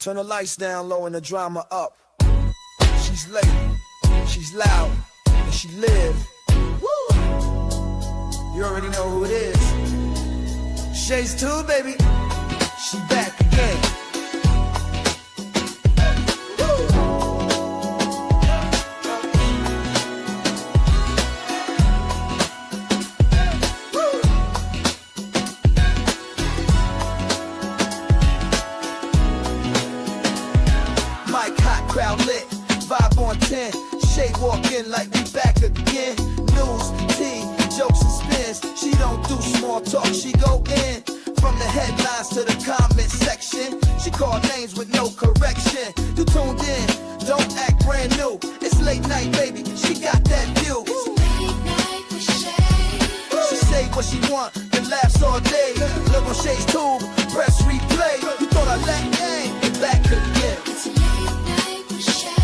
Turn the lights down low and the drama up. She's late, she's loud, and she live. Woo! You already know who it is. Shades 2, baby. She back again. Crowd lit, vibe on 10. Shay walk in like we back again. News, tea, jokes and spins. She don't do small talk, she go in. From the headlines to the comment section. She call names with no correction. You tuned in, don't act brand new. It's late night, baby, she got that view. It's late night with Shay. She say what she want, and laughs all day. Look on Shay's tube, press replay. You thought I let game, back again. It's late night with Shay.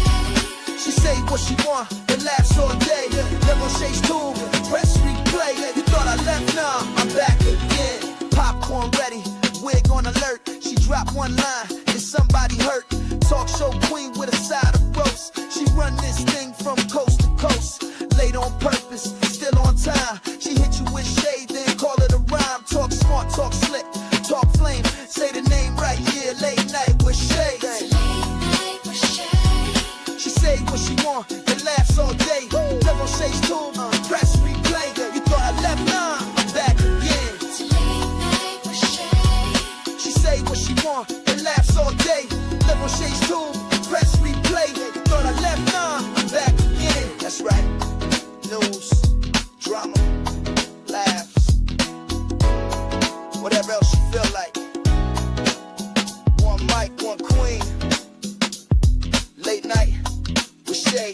She say what she want, and laughs all day. Live on Shay's tube, press replay. You thought I left, nah, I'm back again. Popcorn ready, wig on alert. She dropped one line, is somebody hurt? Talk show queen with a side of roast. She run this thing from coast to coast. Late on purpose, still on time. She hit you with shade, then call it a rhyme. Talk smart, talk slick, talk flame. Say the name right here, late night with Shay. It's late night with Shay. She say what she want and laughs all day. Live on Shay's tube, press replay. You thought I left, nah, I'm back again. It's late night with Shay. She say what she want and laughs all day. Live on Shay's tube, press replay. You thought I left, nah, I'm back again. That's right. News, drama, laughs, whatever else you feel like. One mic, one queen. Late night with Shay.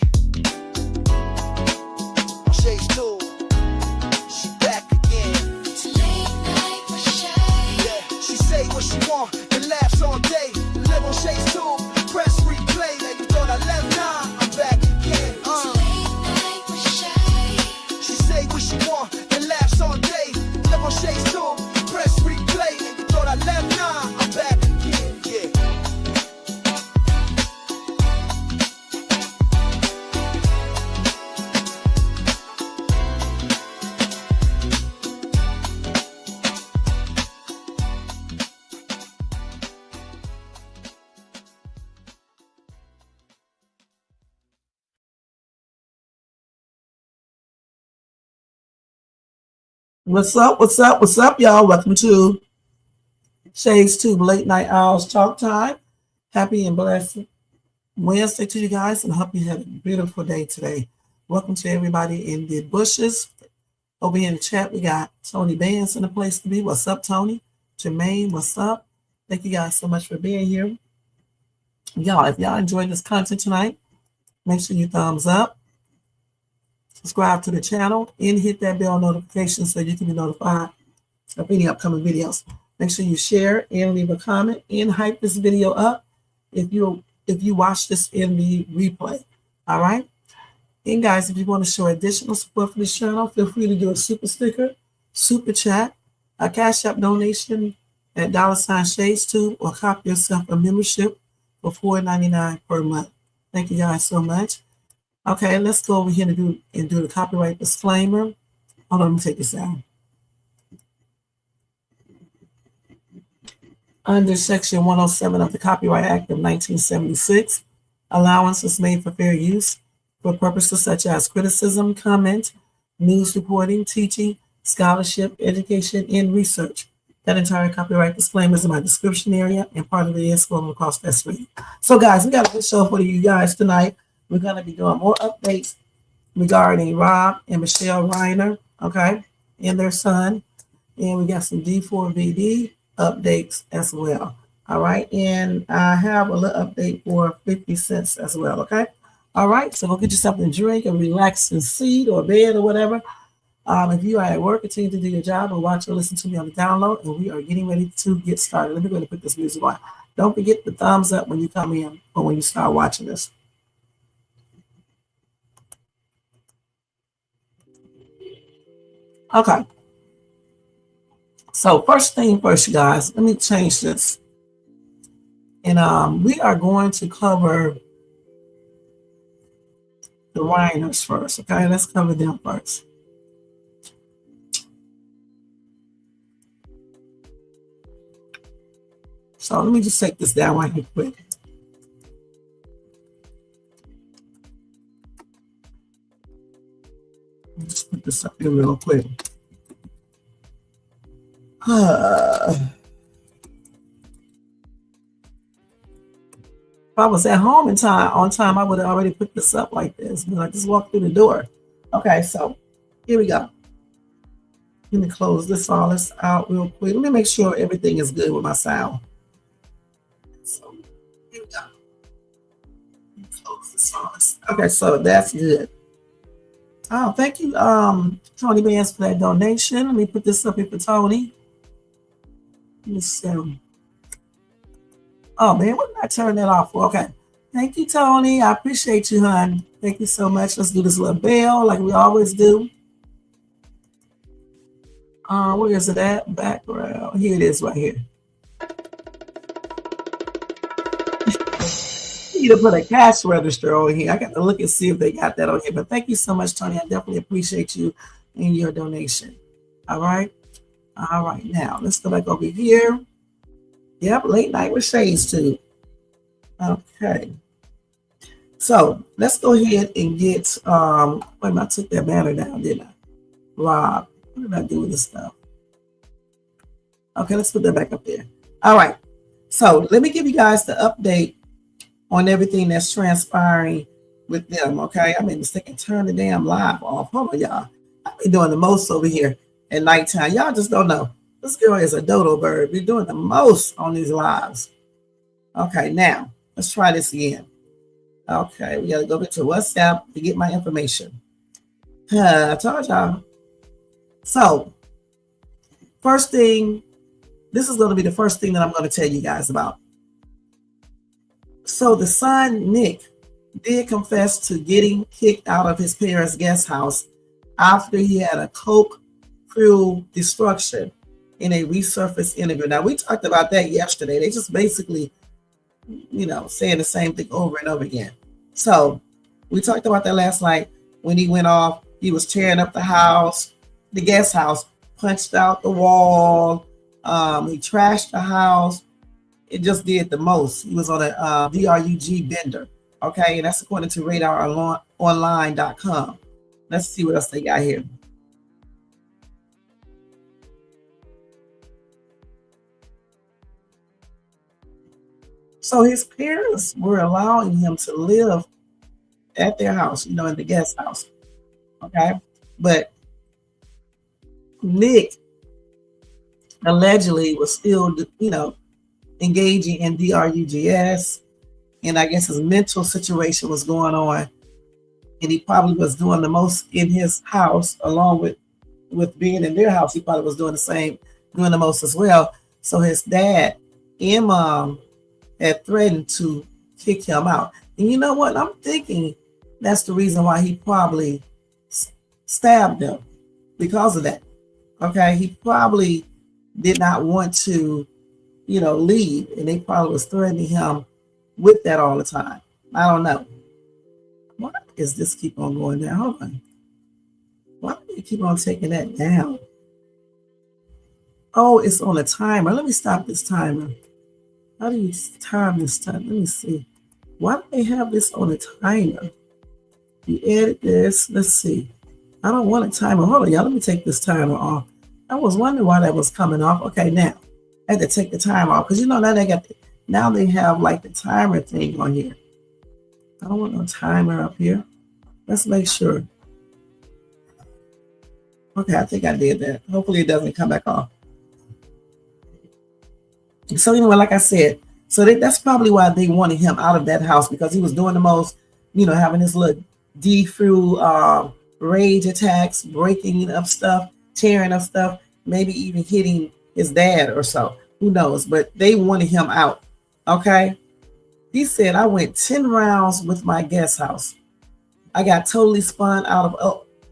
On Shay's tube, she back again. It's late night with Shay. Yeah, she say what she want and laughs all day. Live on Shay's tube, press replay. You thought I left, nah, I'm back again. It's late night with Shay. She say what she want and laughs all day. Live on Shay's tube, press replay. You thought I left, nah, I'm back again. Yeah. What's up? What's up? What's up, y'all? Welcome to Shay's Tube Late Night Owls Talk Time. Happy and blessed Wednesday to you guys, and I hope you have a beautiful day today. Welcome to everybody in the bushes. Over here in the chat, we got Tony Bands in the place to be. What's up, Tony? Jermaine, what's up? Thank you guys so much for being here. Y'all, if y'all enjoyed this content tonight, make sure you thumbs up. Subscribe to the channel and hit that bell notification so you can be notified of any upcoming videos. Make sure you share and leave a comment and hype this video up if you watch this in the replay. All right. And guys, if you want to show additional support for this channel, feel free to do a super sticker, super chat, a Cash App donation at $ShadesTube, or copy yourself a membership for $4.99 per month. Thank you guys so much. Okay, let's go over here and do the copyright disclaimer. Hold on, let me take this down. Under Section 107 of the Copyright Act of 1976, allowance is made for fair use for purposes such as criticism, comment, news reporting, teaching, scholarship, education, and research. That entire copyright disclaimer is in my description area, and part of it is scrolling across that screen. So guys, we got a good show for you guys tonight. We're going to be doing more updates regarding Rob and Michele Reiner, okay, and their son. And we got some D4vd updates as well. All right. And I have a little update for 50 cents as well. Okay. All right. So go get you something to drink, a relaxing seat or bed or whatever. If you are at work, continue to do your job and watch or listen to me on the download. And we are getting ready to get started. Let me go ahead and put this music on. Don't forget the thumbs up when you come in or when you start watching this. Okay. So first thing first, you guys, let me change this. And we are going to cover the Reiners first. Okay, let's cover them first. So let me just take this down right here quick. Just put this up here real quick. If I was at home on time, I would have already put this up like this, but I just walked through the door. Okay, so here we go. Let me close this all this out real quick. Let me make sure everything is good with my sound. So here we go. Let me close this all this. Okay, so that's good. Oh, thank you, Tony Bands, for that donation. Let me put this up here for Tony. Let me see. Oh man, what did I turn that off for? Okay. Thank you, Tony. I appreciate you, hon. Thank you so much. Let's do this little bell like we always do. Where is it at? Background. Here it is right here. You need to put a cash register over here. I got to look and see if they got that on here. But thank you so much, Tony. I definitely appreciate you and your donation. All right. All right. Now let's go back over here. Yep, late night with Shades too. Okay. So let's go ahead and get wait a minute, I took that banner down, didn't I? Rob. What did I do with this stuff? Okay, let's put that back up there. All right. So let me give you guys the update on everything that's transpiring with them. Okay. I made a mistake and turn the damn live off. Hold on, y'all. I've been doing the most over here at nighttime. Y'all just don't know. This girl is a dodo bird. We're doing the most on these lives. Okay, now let's try this again. Okay, we got to go to WhatsApp to get my information. I told y'all. So, first thing, this is going to be the first thing that I'm going to tell you guys about. So, the son, Nick, did confess to getting kicked out of his parents' guest house after he had a coke fuel destruction in a resurfaced interview. Now, we talked about that yesterday. They just basically, saying the same thing over and over again. So we talked about that last night when he went off. He was tearing up the house, the guest house, punched out the wall. He trashed the house. It just did the most. He was on a DRUG bender. Okay, and that's according to radaronline.com. Let's see what else they got here. So his parents were allowing him to live at their house, in the guest house. Okay. But Nick allegedly was still, engaging in DRUGS. And I guess his mental situation was going on. And he probably was doing the most in his house, along with being in their house. He probably was doing the most as well. So his dad and mom had threatened to kick him out. And you know what? I'm thinking that's the reason why he probably stabbed them, because of that. Okay, he probably did not want to, leave, and they probably was threatening him with that all the time. I don't know. Why does this keep on going down? Hold on. Why do they keep on taking that down? Oh, it's on a timer. Let me stop this timer. How do you time this time? Let me see. Why do they have this on a timer? You edit this. Let's see. I don't want a timer. Hold on, y'all. Let me take this timer off. I was wondering why that was coming off. Okay, now I had to take the timer off because now they have like the timer thing on here. I don't want no timer up here. Let's make sure. Okay, I think I did that. Hopefully it doesn't come back off. So anyway, like I said, so that's probably why they wanted him out of that house, because he was doing the most, having his little D4vd rage attacks, breaking up stuff, tearing up stuff, maybe even hitting his dad or so. Who knows? But they wanted him out. Okay. He said, I went 10 rounds with my guest house. I got totally spun out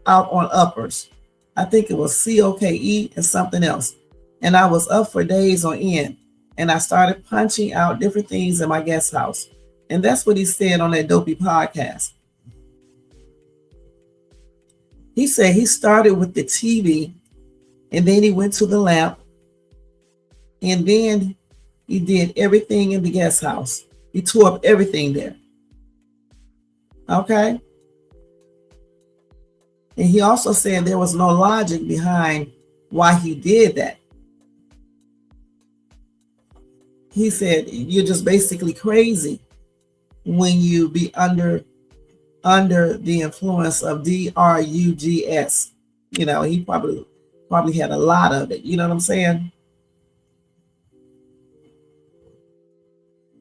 on uppers. I think it was COKE and something else. And I was up for days on end. and I started punching out different things in my guest house. And that's what he said on that Dopey podcast. He said he started with the TV, and then he went to the lamp, and then he did everything in the guest house. He tore up everything there. Okay? And he also said there was no logic behind why he did that. He said, you're just basically crazy when you be under the influence of drugs. You know, he probably had a lot of it. You know what I'm saying?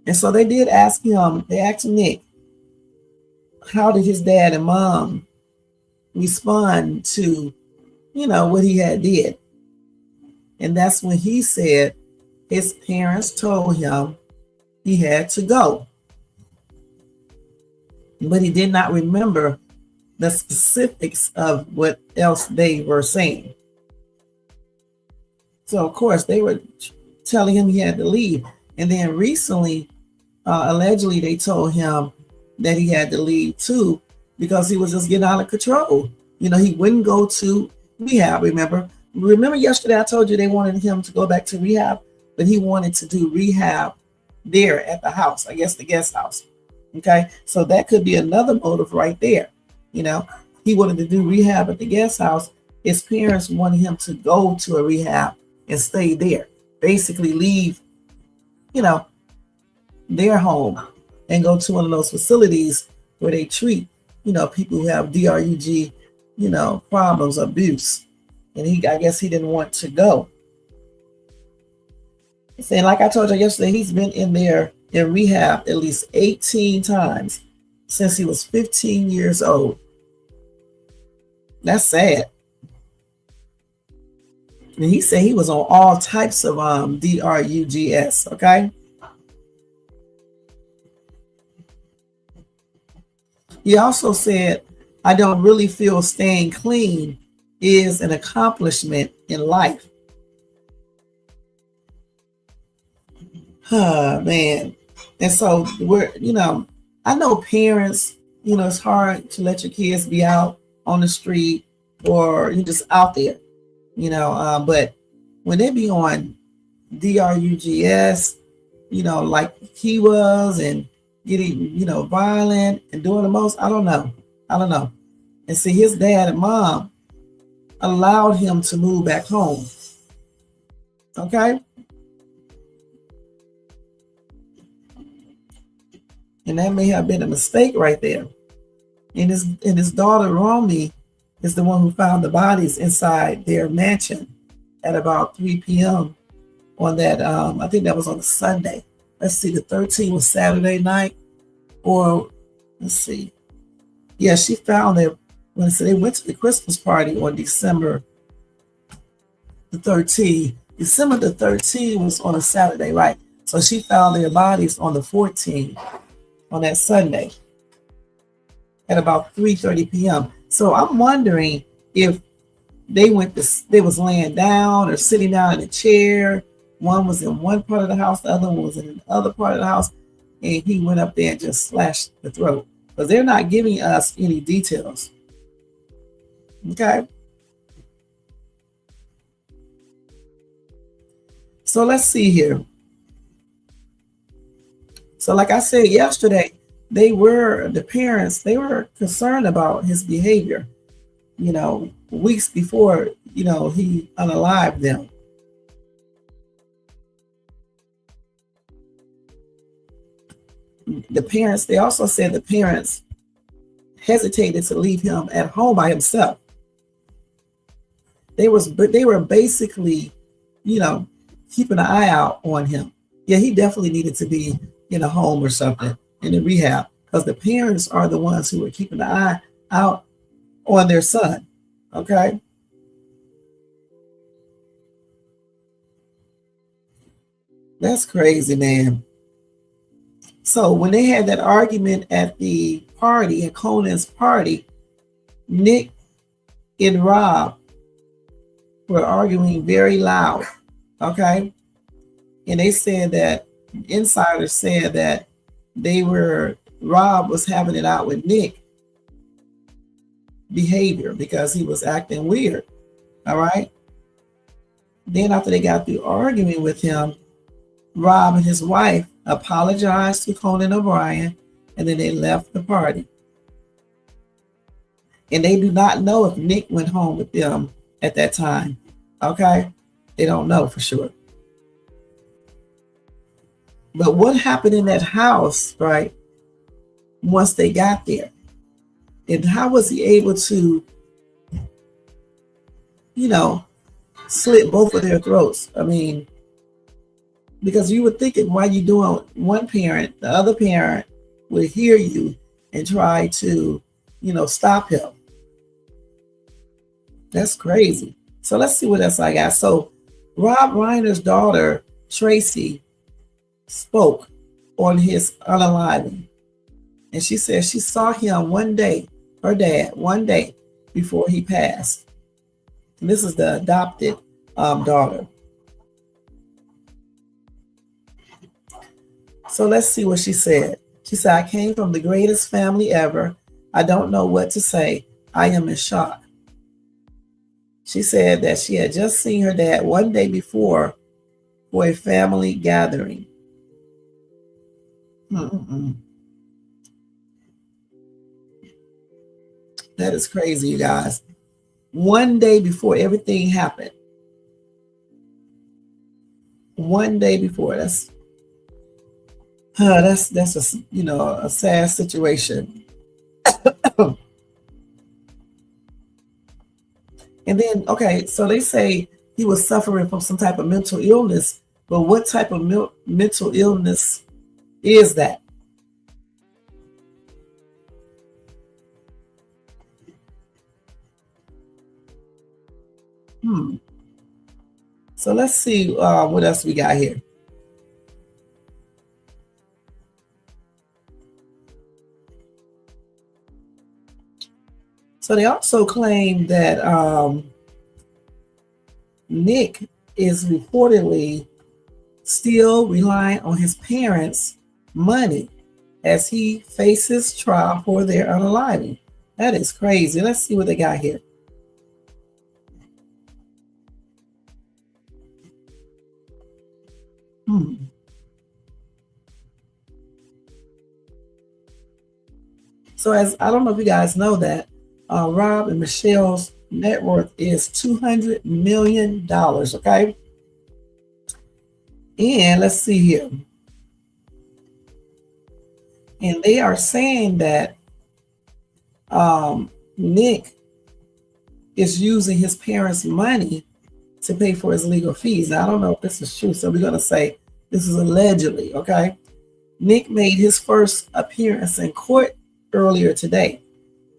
And so they did ask him, they asked Nick, how did his dad and mom respond to, you know, what he had did? And that's when he said his parents told him he had to go. But he did not remember the specifics of what else they were saying. So, of course, they were telling him he had to leave. And then recently, allegedly, they told him that he had to leave too because he was just getting out of control. You know, he wouldn't go to rehab, remember? Remember yesterday I told you they wanted him to go back to rehab, but he wanted to do rehab there at the house, I guess the guest house. Okay, so that could be another motive right there. You know, he wanted to do rehab at the guest house. His parents wanted him to go to a rehab and stay there. Basically leave, you know, their home and go to one of those facilities where they treat, you know, people who have drug, you know, problems, abuse. And I guess he didn't want to go. And like I told you yesterday, he's been in there in rehab at least 18 times since he was 15 years old. That's sad. And he said he was on all types of drugs, okay? He also said, I don't really feel staying clean is an accomplishment in life. Man. And so we're, you know, I know parents, you know, it's hard to let your kids be out on the street or you're just out there, you know, but when they be on drugs, you know, like he was and getting, you know, violent and doing the most, I don't know. And see, his dad and mom allowed him to move back home. Okay? And that may have been a mistake right there. And his daughter, Romy, is the one who found the bodies inside their mansion at about 3 p.m. on that, I think that was on a Sunday. Let's see, the 13th was Saturday night. Or, let's see. Yeah, she found it when they went to the Christmas party on December the 13th. December the 13th was on a Saturday, right? So she found their bodies on the 14th. On that Sunday at about 3:30 p.m. So I'm wondering if they was laying down or sitting down in a chair. One was in one part of the house, the other one was in the other part of the house, and he went up there and just slashed the throat. But they're not giving us any details. Okay. So let's see here. So like I said yesterday, the parents were concerned about his behavior, you know, weeks before, you know, he unalived them. They also said the parents hesitated to leave him at home by himself. They were basically, you know, keeping an eye out on him. Yeah, he definitely needed to be in a home or something, in a rehab, because the parents are the ones who are keeping an eye out on their son. Okay. That's crazy, man. So when they had that argument at the party, at Conan's party, Nick and Rob were arguing very loud. Okay. And they said that insiders said that Rob was having it out with Nick behavior because he was acting weird. All right. Then after they got through arguing with him, Rob and his wife apologized to Conan O'Brien, and then they left the party. And they do not know if Nick went home with them at that time. Okay? They don't know for sure. But what happened in that house, right, once they got there? And how was he able to, slit both of their throats? I mean, because you would think why you doing one parent, the other parent would hear you and try to, stop him. That's crazy. So let's see what else I got. So Rob Reiner's daughter, Tracy, spoke on his unaliving. And she said she saw him one day, her dad, one day before he passed. And this is the adopted daughter. So let's see what she said. She said, I came from the greatest family ever. I don't know what to say. I am in shock. She said that she had just seen her dad one day before for a family gathering. That is crazy, you guys. One day before everything happened. One day before. That's a sad situation. And then, okay, so they say he was suffering from some type of mental illness, but what type of mental illness is that? So let's see what else we got here. So they also claim that Nick is reportedly still relying on his parents' money as he faces trial for their unaliving. That is crazy. Let's see what they got here. So as I don't know if you guys know that Rob and Michelle's net worth is $200 million, okay? And let's see here. And they are saying that Nick is using his parents' money to pay for his legal fees. Now, I don't know if this is true, so we're going to say this is allegedly, okay? Nick made his first appearance in court earlier today,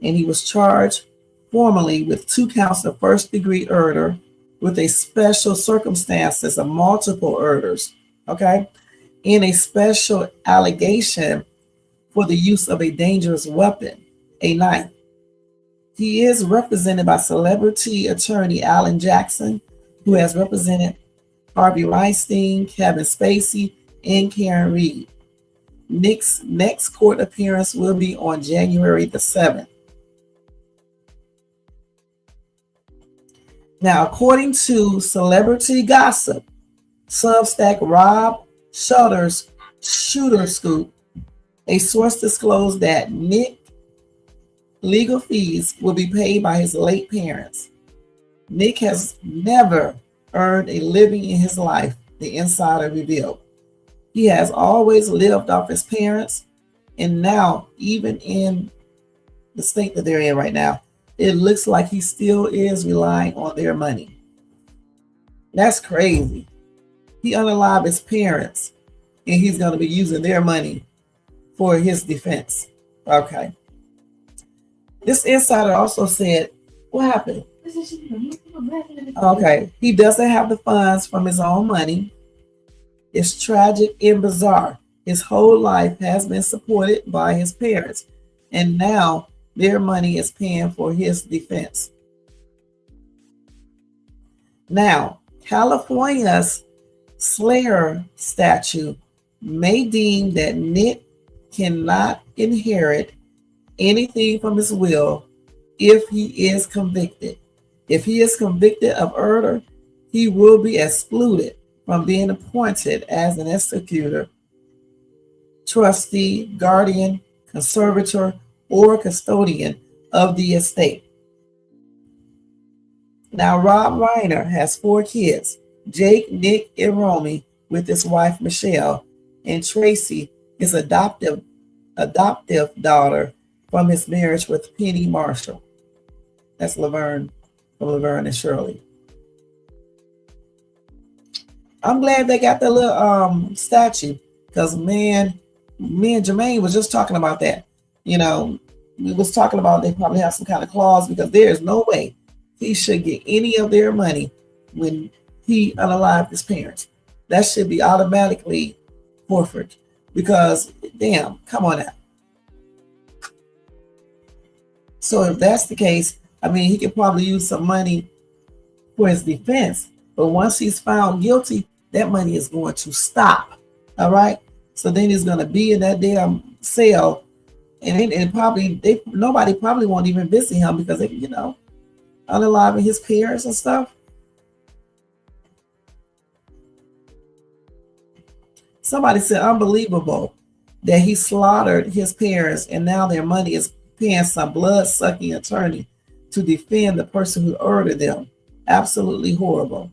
and he was charged formally with 2 counts of first-degree murder with a special circumstances of multiple murders, okay, and a special allegation for the use of a dangerous weapon, a knife. He is represented by celebrity attorney Alan Jackson, who has represented Harvey Weinstein, Kevin Spacey, and Karen Reed. Nick's next court appearance will be on January the 7th. Now, according to Celebrity Gossip, Substack Rob Shutter's Shooter Scoop, a source disclosed that Nick's legal fees will be paid by his late parents. Nick has never earned a living in his life, the insider revealed. He has always lived off his parents, and now, even in the state that they're in right now, it looks like he still is relying on their money. That's crazy. He unalived his parents, and he's going to be using their money for his defense. Okay. This insider also said, what happened? Okay. He doesn't have the funds from his own money. It's tragic and bizarre. His whole life has been supported by his parents, and now their money is paying for his defense. Now, California's Slayer statute may deem that Nick cannot inherit anything from his will if he is convicted. If he is convicted of murder, he will be excluded from being appointed as an executor, trustee, guardian, conservator, or custodian of the estate. Now, Rob Reiner has 4 kids, Jake, Nick, and Romy, with his wife Michelle, and Tracy, his adoptive daughter from his marriage with Penny Marshall. That's Laverne, from Laverne and Shirley. I'm glad they got the little statue, because me and Jermaine was just talking about that. You know, we was talking about they probably have some kind of clause, because there is no way he should get any of their money when he unalived his parents. That should be automatically forfeit, because damn, come on now. So if that's the case, I mean, he could probably use some money for his defense, but once he's found guilty, that money is going to stop. All right. So then he's going to be in that damn cell, and nobody probably won't even visit him, because they, unaliving his parents and stuff. Somebody said unbelievable that he slaughtered his parents, and now their money is paying some blood-sucking attorney to defend the person who murdered them. Absolutely horrible.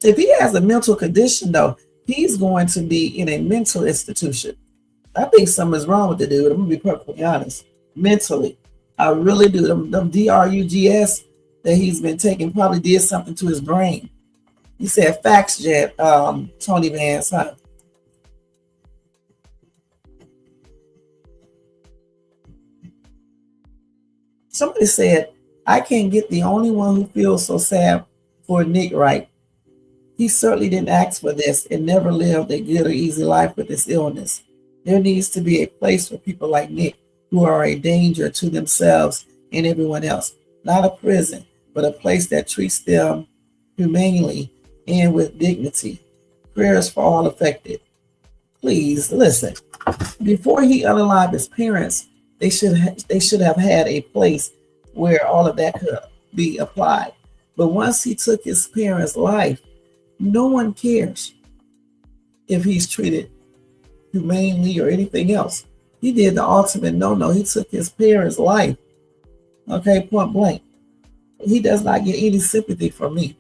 If he has a mental condition, though, he's going to be in a mental institution. I think something's wrong with the dude. I'm going to be perfectly honest. Mentally. I really do. Them drugs that he's been taking probably did something to his brain. He said facts, Jet, Tony Vance, huh? Somebody said, I can't get the only one who feels so sad for Nick right. He certainly didn't ask for this and never lived a good or easy life with this illness. There needs to be a place for people like Nick who are a danger to themselves and everyone else. Not a prison, but a place that treats them humanely and with dignity. Prayers for all affected. Please listen. Before he unalived his parents, they should have had a place where all of that could be applied. But once he took his parents' life, no one cares if he's treated humanely or anything else. He did the ultimate no-no. He took his parents' life. Okay, point blank. He does not get any sympathy from me.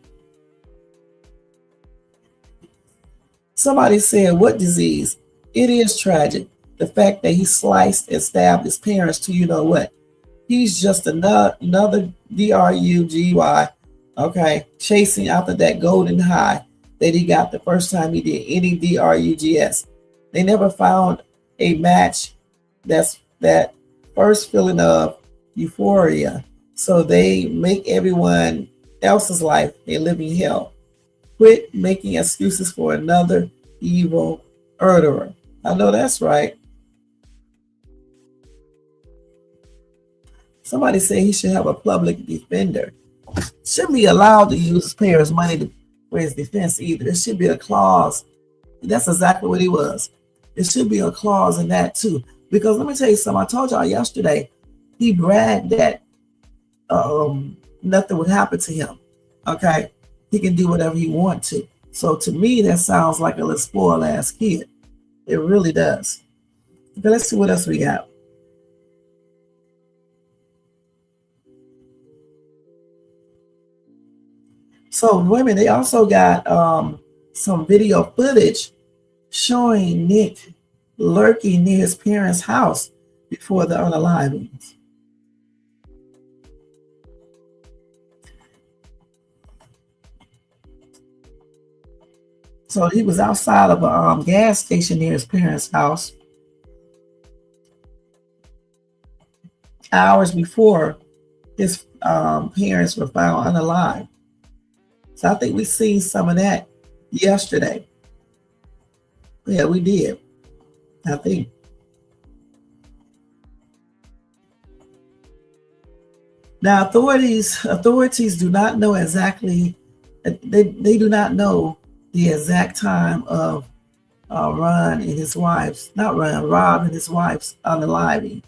Somebody said, what disease? It is tragic. The fact that he sliced and stabbed his parents to you know what. He's just another DRUGY, okay, chasing after that golden high that he got the first time he did any DRUGS. They never found a match that's that first feeling of euphoria. So they make everyone else's life a living hell. Quit making excuses for another evil murderer. I know that's right. Somebody said he should have a public defender. Shouldn't be allowed to use his parents' money for his defense either. There should be a clause. That's exactly what he was. There should be a clause in that too. Because let me tell you something. I told y'all yesterday, he bragged that nothing would happen to him. Okay? He can do whatever he wants to. So to me, that sounds like a little spoiled ass kid. It really does. Okay, let's see what else we got. So women, they also got some video footage showing Nick lurking near his parents' house before the unalivings. So he was outside of a gas station near his parents' house hours before his parents were found unalive. So I think we seen some of that yesterday. Yeah, we did. I think. Now, authorities do not know exactly. They do not know the exact time of Rob and his wife's unaliving.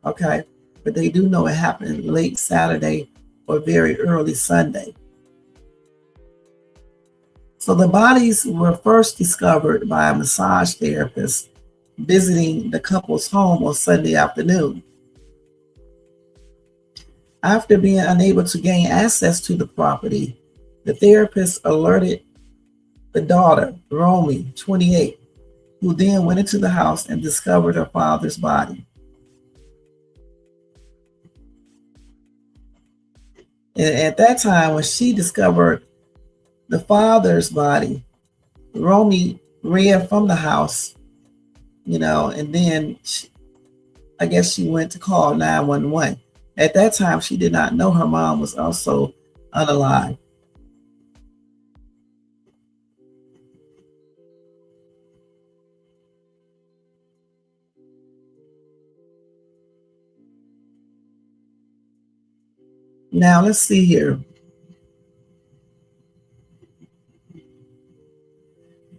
Okay, but they do know it happened late Saturday or very early Sunday. So the bodies were first discovered by a massage therapist visiting the couple's home on Sunday afternoon. After being unable to gain access to the property, the therapist alerted the daughter, Romy, 28, who then went into the house and discovered her father's body. And at that time, when she discovered the father's body, Romy ran from the house, and then I guess she went to call 911. At that time, she did not know her mom was also unalive. Now, let's see here.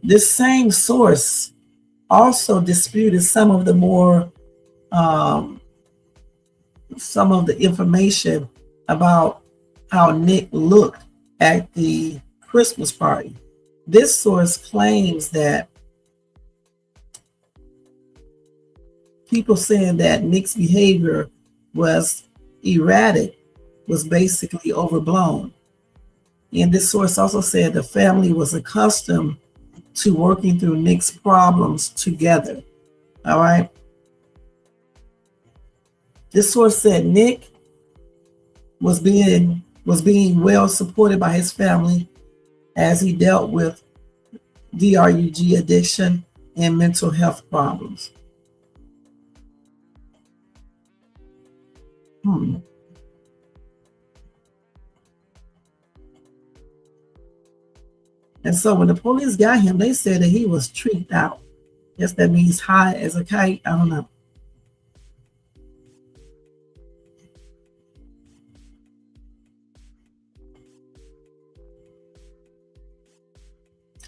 This same source also disputed some of the information about how Nick looked at the Christmas party. This source claims that people saying that Nick's behavior was erratic was basically overblown. And this source also said the family was accustomed to working through Nick's problems together. All right. This source said Nick was being well supported by his family as he dealt with drug addiction and mental health problems. And so when the police got him, they said that he was tricked out. Guess that means high as a kite. I don't know.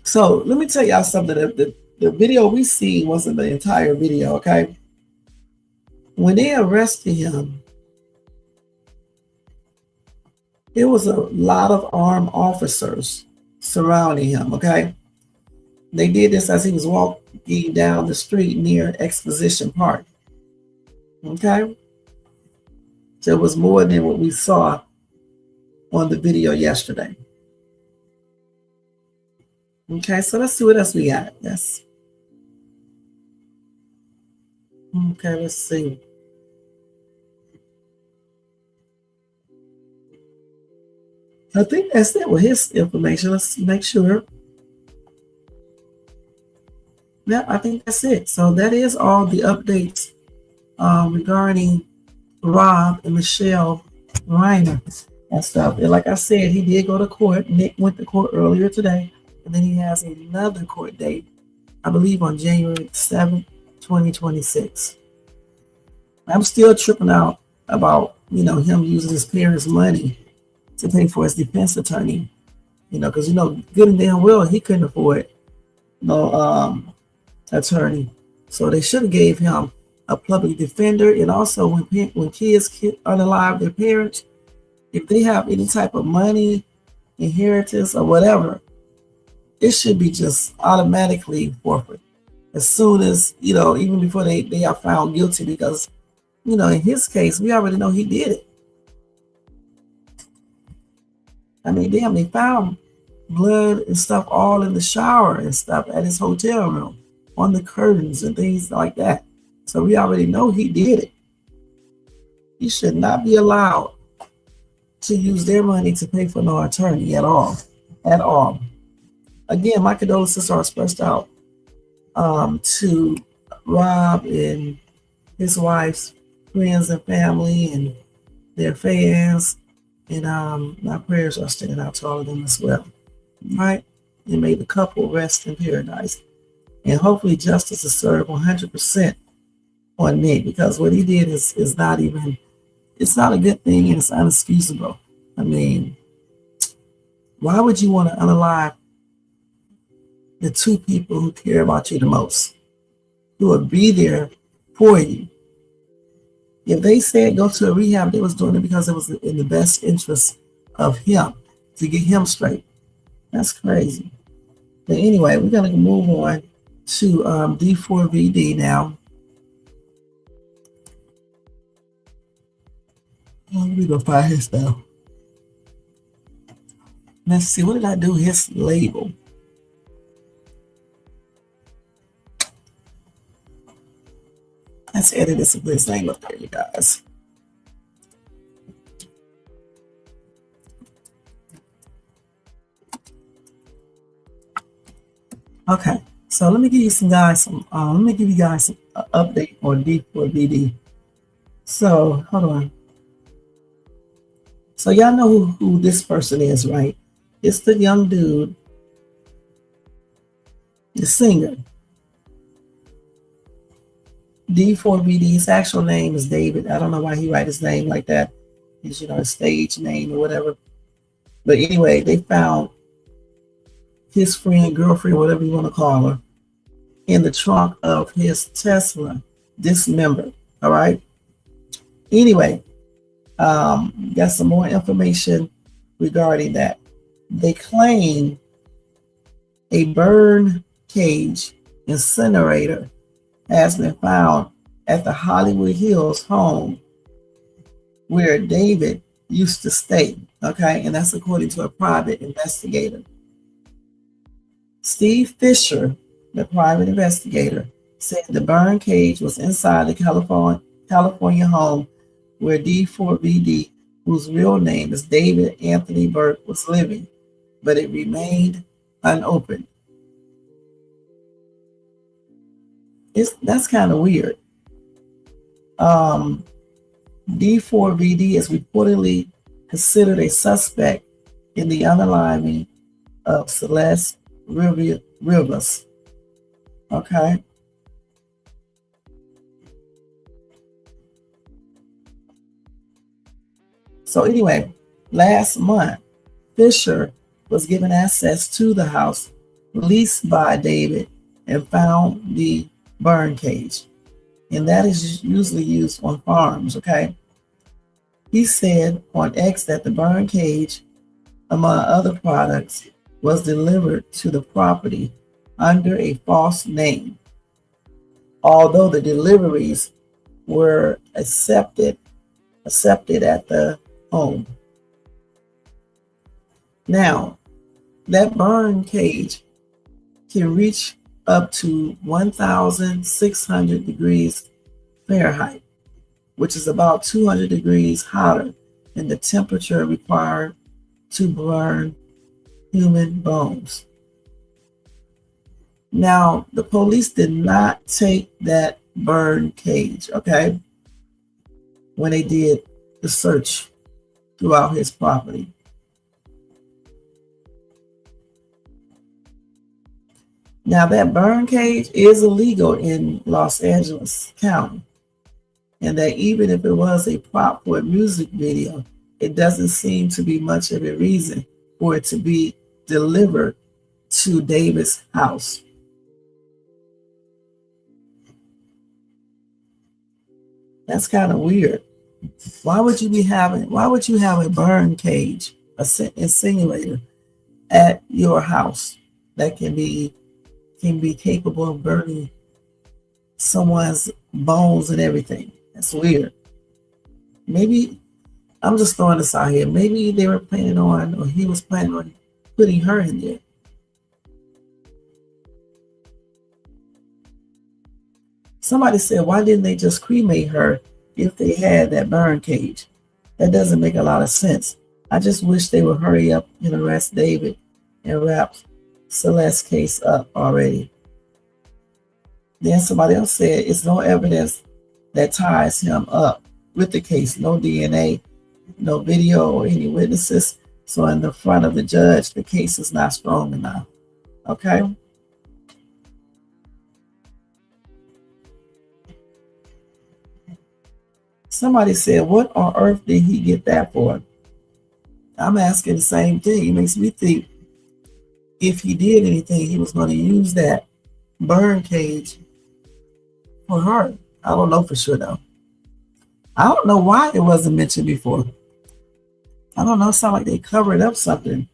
So let me tell y'all something. The video we see wasn't the entire video, okay? When they arrested him, there was a lot of armed officers surrounding him, okay? They did this as he was walking down the street near Exposition Park, okay? So it was more than what we saw on the video yesterday. Okay, so let's see what else we got. Okay, let's see. I think that's it with his information. Let's make sure. Yeah, I think that's it. So that is all the updates regarding Rob and Michele Reiner and stuff. And like I said, he did go to court. Nick went to court earlier today. And then he has another court date, I believe on January 7th, 2026. I'm still tripping out about, him using his parents' money to pay for his defense attorney, because, good and damn well, he couldn't afford no attorney. So they should have gave him a public defender. And also when kids unalive their parents, if they have any type of money, inheritance or whatever, it should be just automatically forfeit as soon as, even before they are found guilty, because, in his case, we already know he did it. I mean, damn, they found blood and stuff all in the shower and stuff at his hotel room, on the curtains and things like that. So we already know he did it. He should not be allowed to use their money to pay for no attorney at all. At all. Again, my condolences are expressed out to Rob and his wife's friends and family and their fans. And my prayers are standing out to all of them as well. All right? And may the couple rest in paradise. And hopefully justice is served 100% on Nick, because what he did is not even, it's not a good thing and it's unexcusable. I mean, why would you want to unalive the two people who care about you the most, who will be there for you? If they said go to a rehab, they was doing it because it was in the best interest of him to get him straight. That's crazy. But anyway, we're gonna move on to D4vd now. Let me go find his stuff. Let's see, what did I do? His label. Let's edit this and put his name up there, you guys. Okay, so let me give you some guys some. Let me give you guys some update on D4vd. So hold on. So y'all know who this person is, right? It's the young dude, the singer. D4vd, his actual name is David. I don't know why he write his name like that. His, his stage name or whatever. But anyway, they found his friend, girlfriend, whatever you want to call her, in the trunk of his Tesla, dismembered. All right. Anyway, got some more information regarding that. They claim a burn cage incinerator has been found at the Hollywood Hills home where David used to stay. Okay, and that's according to a private investigator. Steve Fisher, the private investigator, said the burn cage was inside the California home where D4vd, whose real name is David Anthony Burke, was living, but it remained unopened. That's kind of weird. D4vd is reportedly considered a suspect in the unaliving of Celeste Rivas. Okay. So anyway, last month, Fisher was given access to the house leased by David and found the burn cage. And that is usually used on farms, okay? He said on X that the burn cage, among other products, was delivered to the property under a false name, although the deliveries were accepted at the home. Now, that burn cage can reach up to 1,600 degrees Fahrenheit, which is about 200 degrees hotter than the temperature required to burn human bones. Now, the police did not take that burn cage, okay, when they did the search throughout his property. Now, that burn cage is illegal in Los Angeles County, and that even if it was a prop for a music video, it doesn't seem to be much of a reason for it to be delivered to David's house. That's kind of weird. Why would you have a burn cage, a incinerator at your house that can be capable of burning someone's bones and everything? That's weird. Maybe, I'm just throwing this out here, maybe they were planning on, or he was planning on putting her in there. Somebody said, why didn't they just cremate her if they had that burn cage? That doesn't make a lot of sense. I just wish they would hurry up and arrest David and wrap Celeste's case up already. Then somebody else said, it's no evidence that ties him up with the case. No DNA, no video or any witnesses. So in the front of the judge, the case is not strong enough. Okay? Somebody said, what on earth did he get that for? I'm asking the same thing. It makes me think if he did anything, he was going to use that burn cage for her. I don't know for sure, though. I don't know why it wasn't mentioned before. I don't know. It sounds like they covered up something.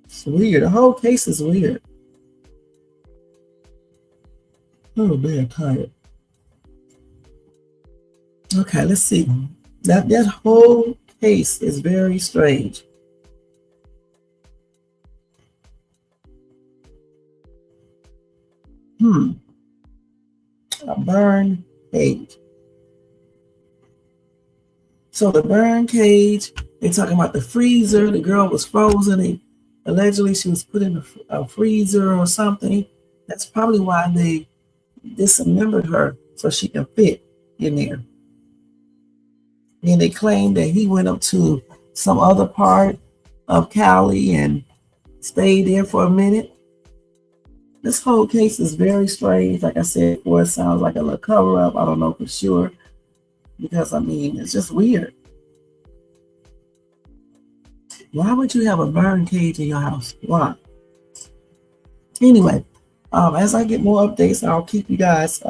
It's weird. The whole case is weird. Oh, man, tired. Okay, let's see. That whole case is very strange. A burn cage. So the burn cage, they're talking about the freezer. The girl was frozen. Allegedly, she was put in a freezer or something. That's probably why they dismembered her so she can fit in there. Then they claimed that he went up to some other part of Cali and stayed there for a minute. This whole case is very strange. Like I said before, it sounds like a little cover-up. I don't know for sure. Because, I mean, it's just weird. Why would you have a burn cage in your house? Why? Anyway, as I get more updates, I'll keep you guys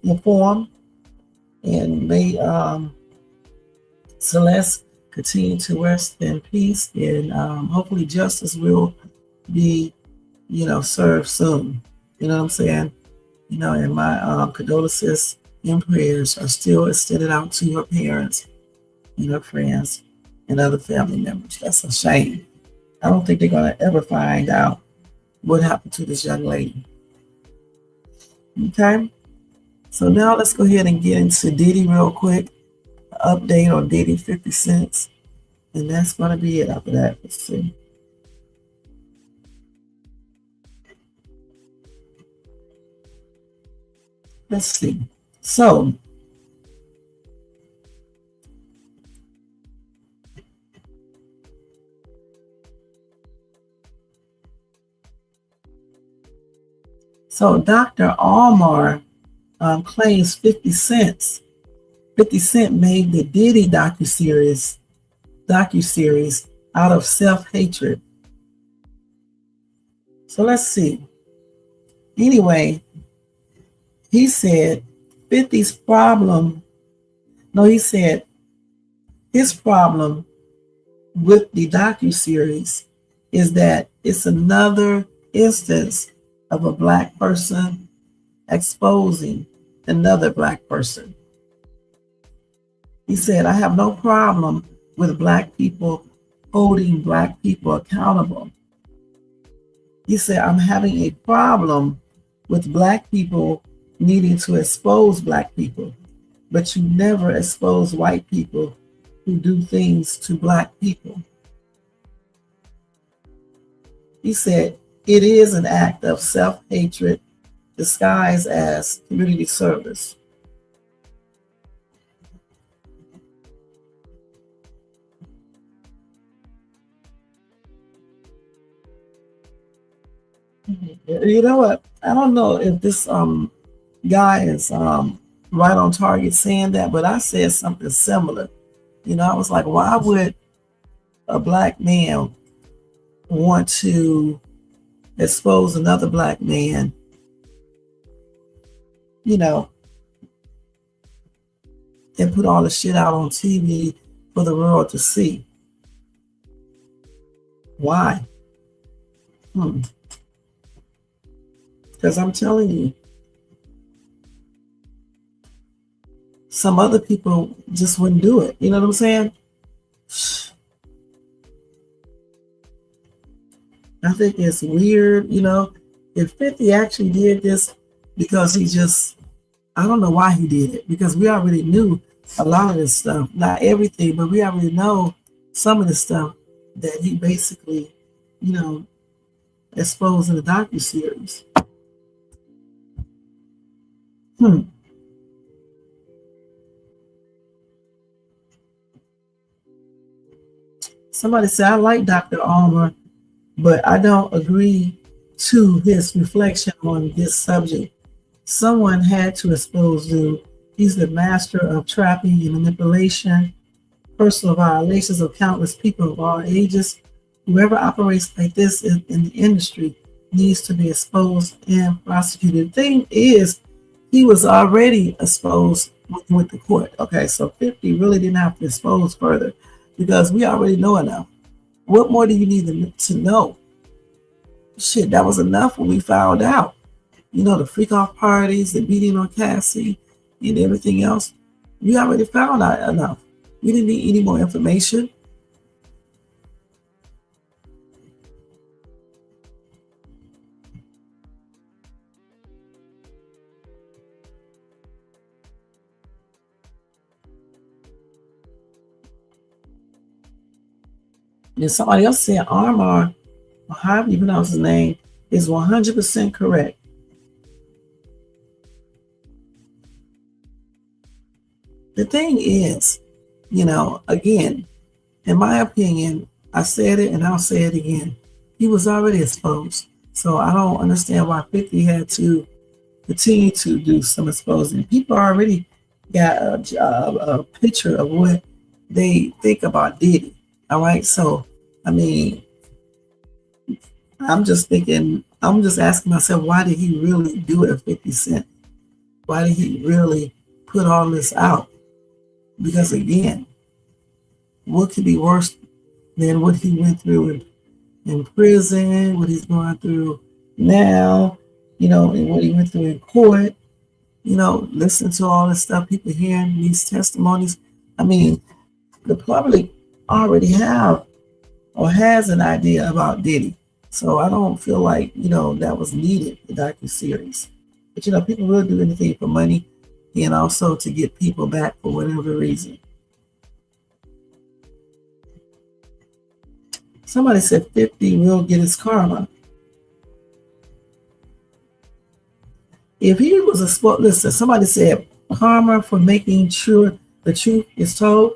informed. And may Celeste continue to rest in peace. And hopefully justice will be, served soon. You know what I'm saying? And my condolences and prayers are still extended out to her parents and her friends and other family members. That's a shame. I don't think they're going to ever find out what happened to this young lady. Okay? So now let's go ahead and get into Diddy real quick. Update on Diddy 50 cents. And that's going to be it after that. Let's see. Let's see. So, Dr. Almar claims 50 cents. 50 Cent made the Diddy docuseries out of self-hatred. So let's see. Anyway, he said 50's problem, he said his problem with the docuseries is that it's another instance of a black person exposing another black person. He said, I have no problem with black people holding black people accountable. He said, I'm having a problem with black people needing to expose black people, but you never expose white people who do things to black people. He said, it is an act of self-hatred disguised as community service. You know what? I don't know if this guy is right on target saying that, but I said something similar. I was like, why would a black man want to expose another black man, and put all the shit out on TV for the world to see? Why? Because I'm telling you, some other people just wouldn't do it. You know what I'm saying? I think it's weird, if 50 actually did this because I don't know why he did it, because we already knew a lot of this stuff. Not everything, but we already know some of the stuff that he basically, exposed in the docuseries. Somebody said, I like Dr. Almer, but I don't agree to his reflection on this subject. Someone had to expose you He's the master of trapping and manipulation, personal violations of countless people of all ages. Whoever operates like this in the industry needs to be exposed and prosecuted. The thing is, he was already exposed with the court. Okay, so 50 really didn't have to expose further because we already know enough. What more do you need to know? Shit, that was enough when we found out. You know, the freak off parties, the beating on Cassie, and everything else. We already found out enough. We didn't need any more information. And somebody else said Armar, or however you pronounce his name, is 100% correct. The thing is, you know, again, in my opinion, I said it and I'll say it again. He was already exposed. So I don't understand why 50 had to continue to do some exposing. People already got a picture of what they think about Diddy. All right. So, I mean, I'm just asking myself, why did he really do it at 50 Cent? Why did he really put all this out? Because again, what could be worse than what he went through in prison, what he's going through now, you know, and what he went through in court, you know, listen to all this stuff, people hearing these testimonies. I mean, the public already have or has an idea about Diddy. So I don't feel like, you know, that was needed, the docuseries. But, you know, people will do anything for money and also to get people back for whatever reason. Somebody said 50 will get his karma. If he was a sport, listen, somebody said karma for making sure the truth is told.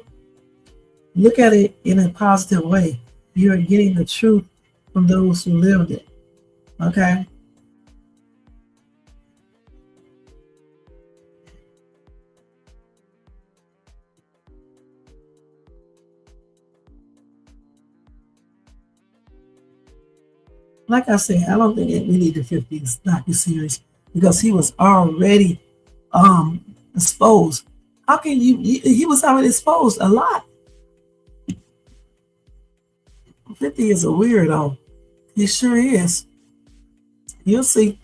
Look at it in a positive way. You're getting the truth from those who lived it. Okay? Like I said, I don't think we need the 50s docuseries because he was already exposed. How can he was already exposed a lot. 50 is a weirdo. He sure is. You'll see.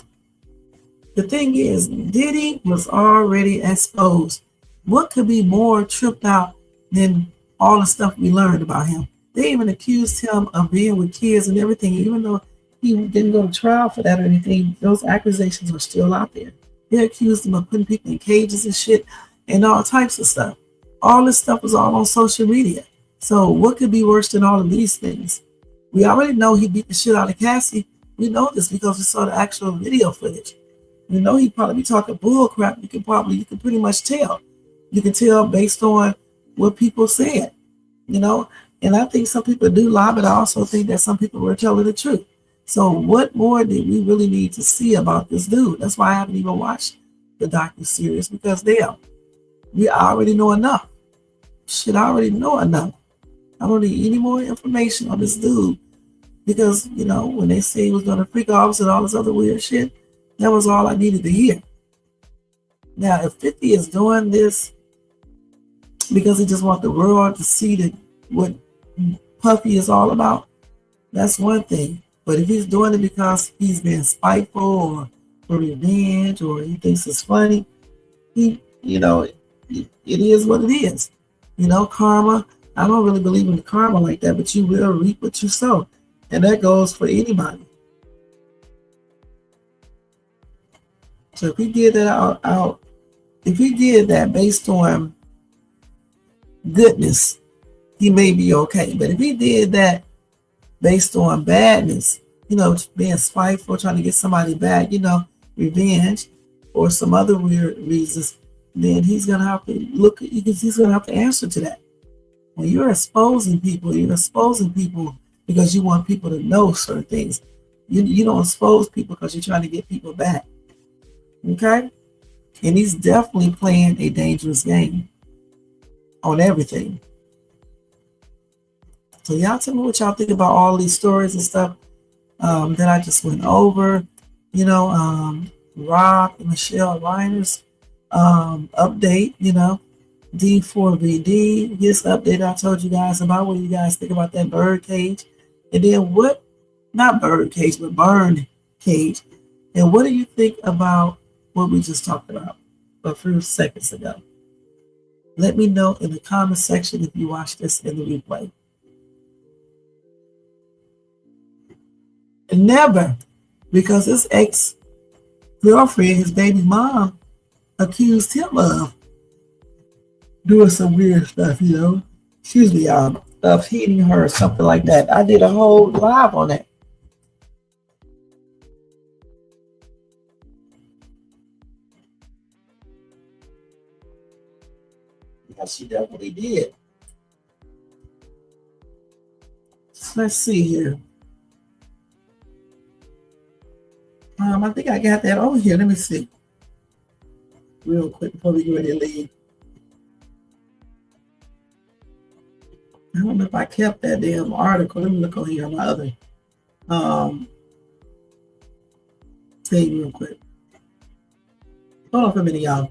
The thing is, Diddy was already exposed. What could be more tripped out than all the stuff we learned about him? They even accused him of being with kids and everything, even though he didn't go to trial for that or anything. Those accusations are still out there. They accused him of putting people in cages and shit and all types of stuff. All this stuff was all on social media. So what could be worse than all of these things? We already know he beat the shit out of Cassie. We know this because we saw the actual video footage. We know he'd probably be talking bull crap. You can pretty much tell. You can tell based on what people said, you know. And I think some people do lie, but I also think that some people were telling the truth. So what more did we really need to see about this dude? That's why I haven't even watched the docuseries, because we already know enough. Shit, I already know enough. I don't need any more information on this dude because, you know, when they say he was going to freak offs and all this other weird shit, that was all I needed to hear. Now, if 50 is doing this because he just wants the world to see what Puffy is all about, that's one thing. But if he's doing it because he's being spiteful or for revenge or he thinks it's funny, it is what it is. You know, karma. I don't really believe in karma like that, but you will reap what you sow. And that goes for anybody. So if he did that if he did that based on goodness, he may be okay. But if he did that based on badness, you know, being spiteful, trying to get somebody back, you know, revenge, or some other weird reasons, then he's going to have to he's going to have to answer to that. When you're exposing people because you want people to know certain things. You don't expose people because you're trying to get people back. Okay? And he's definitely playing a dangerous game on everything. So y'all tell me what y'all think about all these stories and stuff that I just went over. You know, Rob and Michele Reiner's update, you know, D4vd, his update I told you guys about. What do you guys think about that bird cage? And then what, not bird cage, but burn cage. And what do you think about what we just talked about a few seconds ago? Let me know in the comment section if you watch this in the replay. And never, because his ex-girlfriend, his baby mom, accused him of doing some weird stuff, you know. Excuse me, of hitting her or something like that. I did a whole live on that. Yeah, she definitely did. So let's see here. I think I got that over here. Let me see. Real quick before we get ready to leave. I don't know if I kept that damn article. Let me look on here on my other thing real quick. Hold on for a minute, y'all.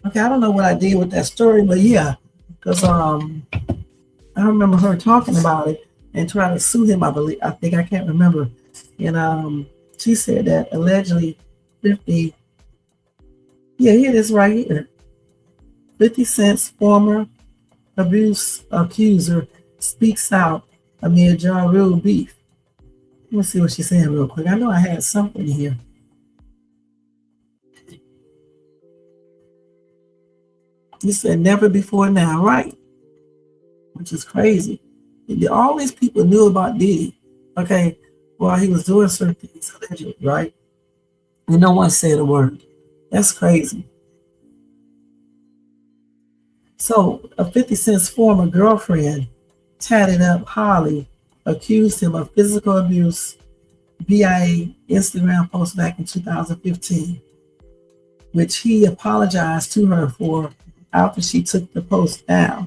Okay, I don't know what I did with that story, but yeah, because I remember her talking about it and trying to sue him. I think I can't remember, and she said that allegedly 50. Yeah, here it is right here. 50 Cent's former abuse accuser speaks out amid Ja Rule beef. Let me see what she's saying real quick. I know I had something here. You said never before now, right? Which is crazy. All these people knew about Diddy, okay, while he was doing certain things allegedly, right? And no one said a word. That's crazy. So a 50 Cent's former girlfriend, tatted up Holly, accused him of physical abuse via Instagram post back in 2015, which he apologized to her for after she took the post down.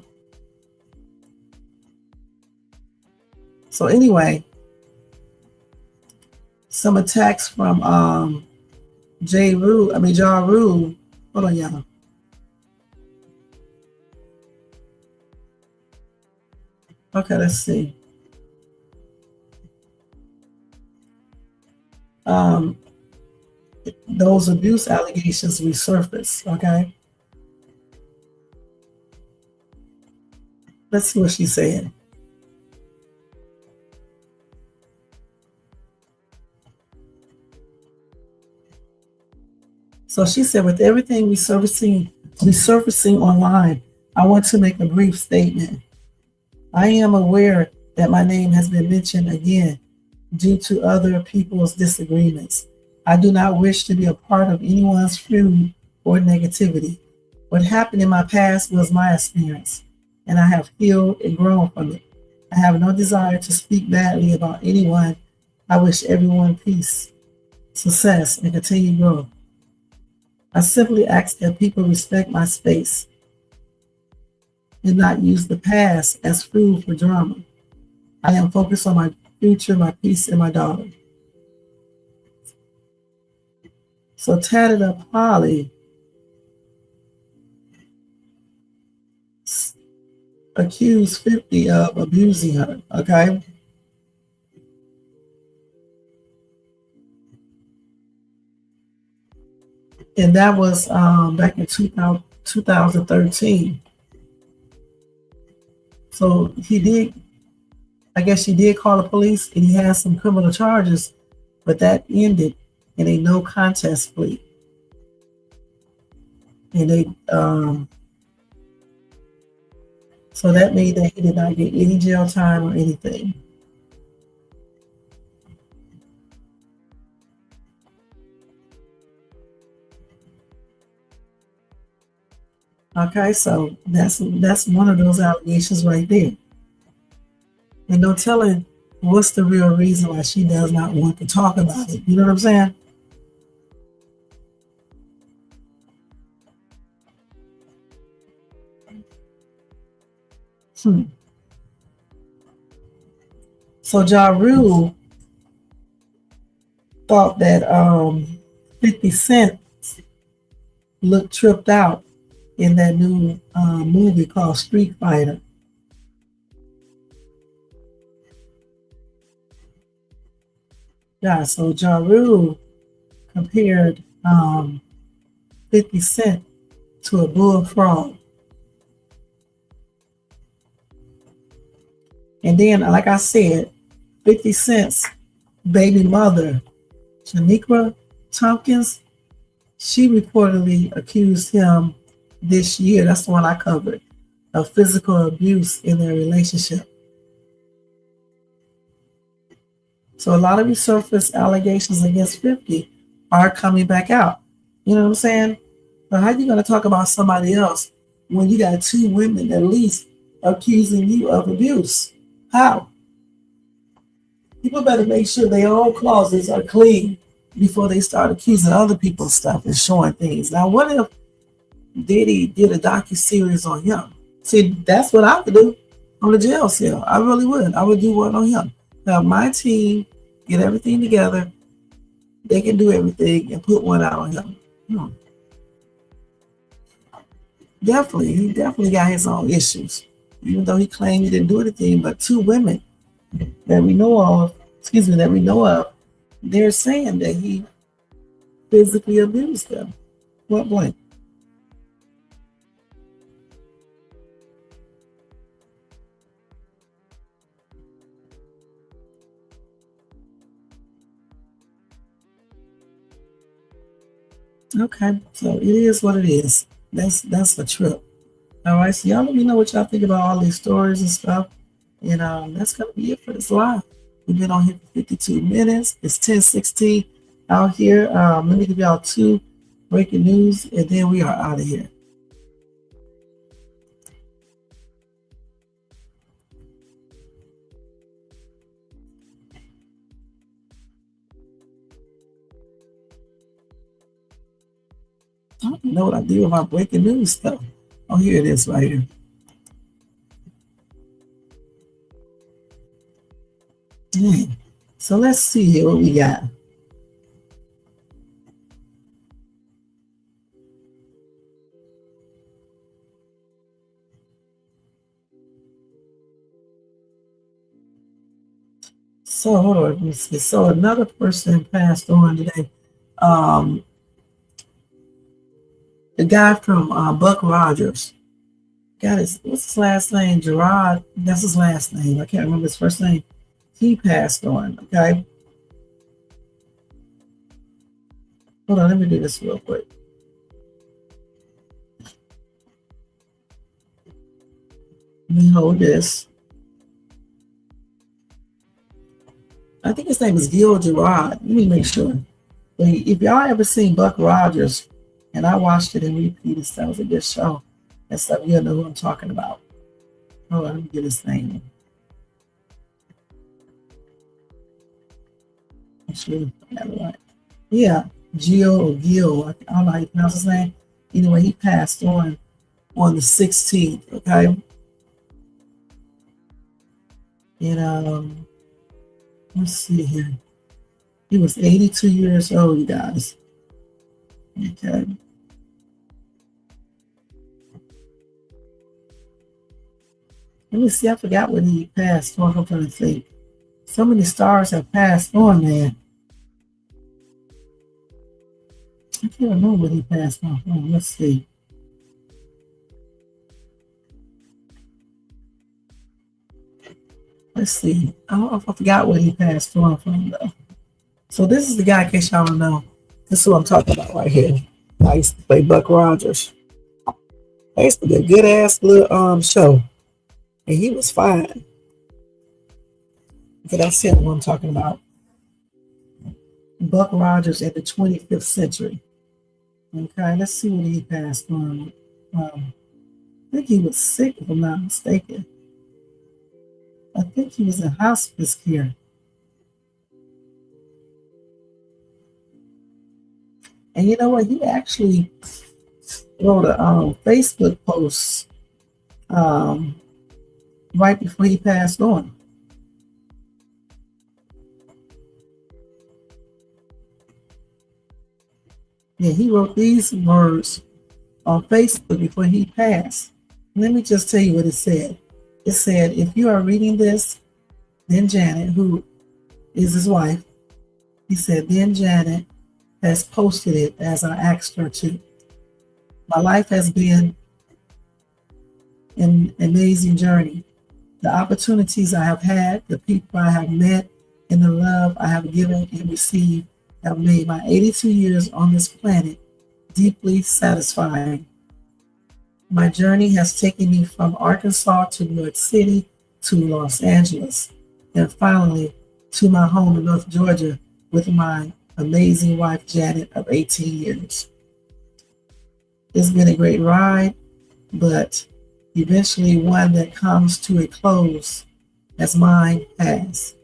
So anyway, some attacks from Ja Rule. Hold on, y'all. Okay, let's see. Those abuse allegations resurfaced, okay? Let's see what she said. So she said, with everything resurfacing online, I want to make a brief statement. I am aware that my name has been mentioned again due to other people's disagreements. I do not wish to be a part of anyone's feud or negativity. What happened in my past was my experience, and I have healed and grown from it. I have no desire to speak badly about anyone. I wish everyone peace, success, and continued growth. I simply ask that people respect my space and not use the past as food for drama. I am focused on my future, my peace, and my daughter. So tatted up Holly accused 50 of abusing her, okay? And that was back in 2013. So I guess she did call the police, and he had some criminal charges, but that ended in a no contest plea. And they, so that made that he did not get any jail time or anything. Okay, so that's one of those allegations right there. And no telling what's the real reason why she does not want to talk about it. You know what I'm saying? Hmm. So Ja Rule thought that 50 Cent looked tripped out in that new movie called Street Fighter. Yeah, so Ja Rule compared 50 Cent to a bullfrog. And then, like I said, 50 Cent's baby mother, Shaniqua Tompkins, she reportedly accused him this year, that's the one I covered, of physical abuse in their relationship. So a lot of these surface allegations against 50 are coming back out. You know what I'm saying? But how you going to talk about somebody else when you got two women at least accusing you of abuse? How? People better make sure their own closets are clean before they start accusing other people's stuff and showing things. Now, what if Diddy did a docu-series on him? See, that's what I would do on the jail cell. I really would. I would do one on him. Now, my team get everything together. They can do everything and put one out on him. Hmm. Definitely, he definitely got his own issues. Even though he claimed he didn't do anything, but two women that we know of, they're saying that he physically abused them. What blank? Okay, so it is what it is. That's the trip. All right, so y'all let me know what y'all think about all these stories and stuff. And that's gonna be it for this live. We've been on here for 52 minutes. It's 10:16 out here. Let me give y'all two breaking news, and then we are out of here. I don't know what I do with my breaking news stuff. Oh, here it is right here. Dang. So let's see here what we got. So hold on, let me see. So another person passed on today. Um, the guy from Buck Rogers. What's his last name? Gerard. That's his last name. I can't remember his first name. He passed on. Okay. Hold on, let me do this real quick. Let me hold this. I think his name is Gil Gerard. Let me make sure. But if y'all ever seen Buck Rogers, and I watched it and repeated, that was a good show and stuff, you'll know who I'm talking about. Hold on, let me get his name. Actually, I got it right. Yeah, Gil or Gil. I don't know how you pronounce his name. Anyway, he passed on the 16th. Okay, and let's see here. He was 82 years old, you guys. Okay. Let me see. I forgot when he passed on. I'm trying to think. So many stars have passed on, man. I can't remember when he passed on. Oh, let's see. Let's see. I forgot what he passed on from, though. So this is the guy, in case y'all don't know. This is what I'm talking about right here. I used to play Buck Rogers. That used to be a good ass little show. And he was fine. Okay, that's him, what I'm talking about. Buck Rogers in the 25th century. Okay, let's see when he passed on. think he was sick, if I'm not mistaken. I think he was in hospice care. And you know what? He actually wrote a Facebook post um, right before he passed on. Yeah, he wrote these words on Facebook before he passed. Let me just tell you what it said. It said, if you are reading this, then Janet, who is his wife, he said, then Janet has posted it as I asked her to. My life has been an amazing journey. The opportunities I have had, the people I have met, and the love I have given and received have made my 82 years on this planet deeply satisfying. My journey has taken me from Arkansas to New York City to Los Angeles, and finally to my home in North Georgia with my amazing wife, Janet, of 18 years. It's been a great ride, but eventually one that comes to a close as mine has.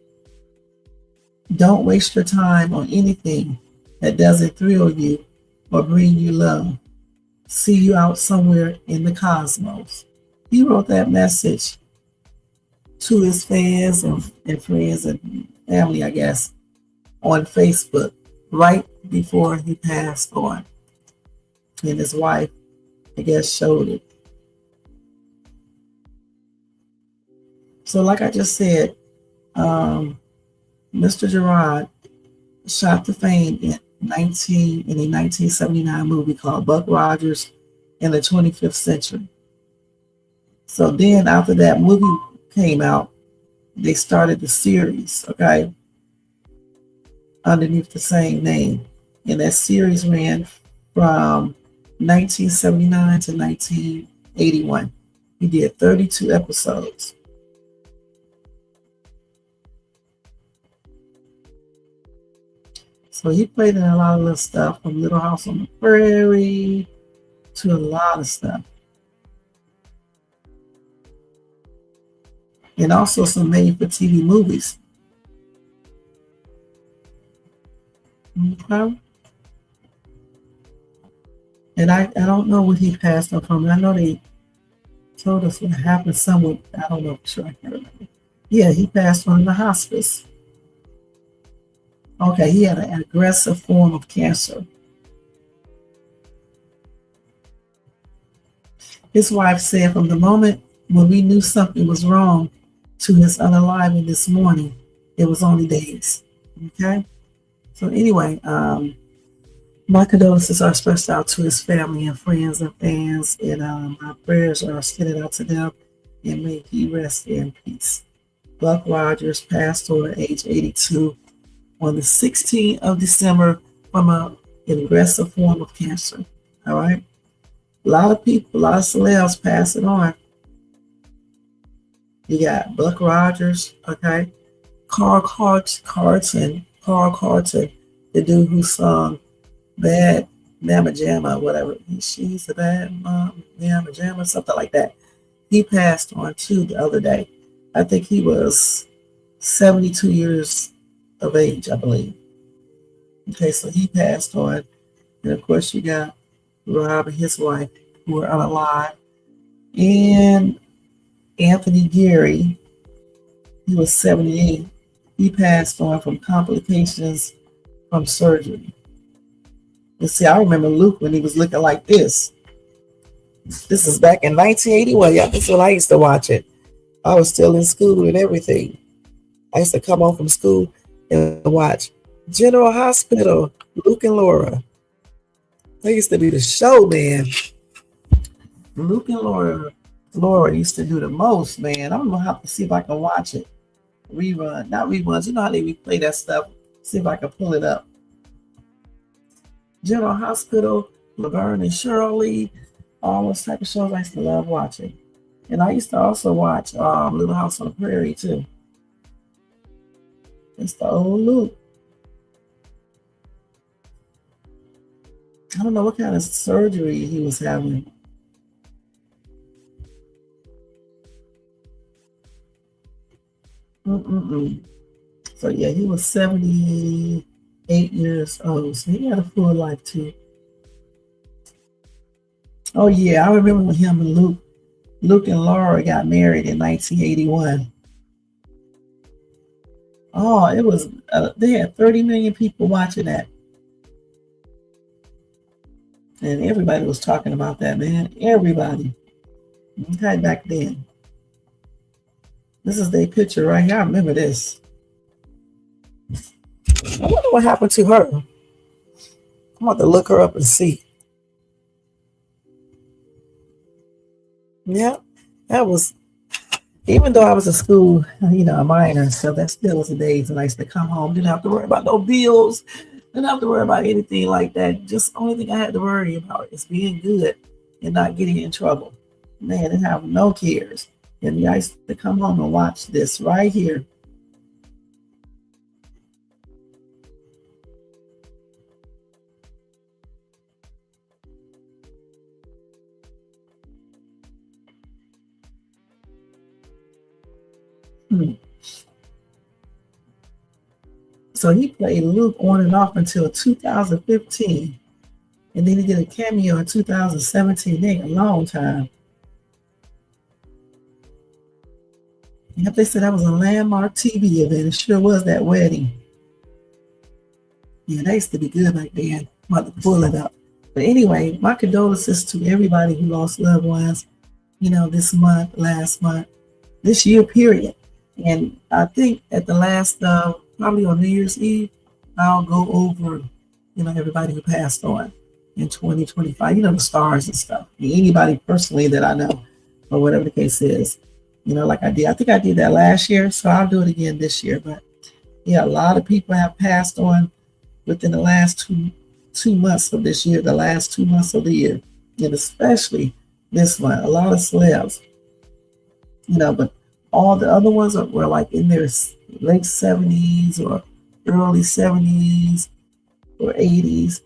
Don't waste your time on anything that doesn't thrill you or bring you love. See you out somewhere in the cosmos. He wrote that message to his fans and friends and family, I guess, on Facebook right before he passed on. And his wife, I guess, showed it. So like I just said, Mr. Gerard shot to fame in a 1979 movie called Buck Rogers in the 25th Century. So then after that movie came out, they started the series, okay, underneath the same name. And that series ran from 1979 to 1981. He did 32 episodes. So he played in a lot of little stuff, from Little House on the Prairie to a lot of stuff. And also some made-for-TV movies. Okay. And I don't know what he passed on from. I know they told us what happened somewhere. I don't know for sure. I can't remember. Yeah, he passed on in the hospice. Okay, he had an aggressive form of cancer. His wife said, from the moment when we knew something was wrong to his unaliving this morning, it was only days. Okay? So anyway, my condolences are expressed out to his family and friends and fans, and my prayers are extended out to them, and may he rest in peace. Buck Rogers passed on at age 82 on the 16th of December from an aggressive form of cancer. All right? A lot of people, a lot of celebs passing on. You got Buck Rogers, okay? Carl Carlton, the dude who sung Bad Mama Jamma, whatever. She's a bad mom, Mama Jamma, something like that. He passed on too the other day. I think he was 72 years of age, I believe. Okay, so he passed on. And of course, you got Rob and his wife, who are unalive. And Anthony Gary, he was 78. He passed on from complications from surgery. You see, I remember Luke when he was looking like this. This is back in 1981. Yeah, that's when I used to watch it. I was still in school and everything. I used to come home from school and watch General Hospital, Luke and Laura. They used to be the show, man. Luke and Laura used to do the most, man. I'm gonna have to see if I can watch it. Rerun, not reruns. You know how they replay that stuff. See if I can pull it up. General Hospital, Laverne and Shirley, all those type of shows I used to love watching. And I used to also watch Little House on the Prairie too. It's the old Luke. I don't know what kind of surgery he was having. Mm-mm-mm. So yeah, he was 78 years old. So he had a full life too. Oh yeah, I remember when him and Luke and Laura got married in 1981. Oh, it was they had 30 million people watching that, and everybody was talking about that, man. Everybody. Okay, back then. This is their picture right here. I remember this. I wonder what happened to her. I'm about to look her up and see. Yeah, that was, even though I was in school, a minor, so that still was the days when I used to come home, didn't have to worry about no bills, didn't have to worry about anything like that. Just the only thing I had to worry about is being good and not getting in trouble. Man, didn't have no cares. And I used to come home and watch this right here. Hmm. So he played Luke on and off until 2015. And then he did a cameo in 2017. Dang, a long time. Yep, they said that was a landmark TV event. It sure was that wedding. Yeah, they used to be good back then. I'm about to pull it up. But anyway, my condolences to everybody who lost loved ones, this month, last month, this year period. And I think at the last, probably on New Year's Eve, I'll go over, everybody who passed on in 2025, the stars and stuff. Anybody personally that I know, or whatever the case is, like I did. I think I did that last year, so I'll do it again this year. But yeah, a lot of people have passed on within the last two months of this year, the last 2 months of the year, and especially this one. A lot of celebs, but all the other ones were like in their late 70s or early 70s or 80s.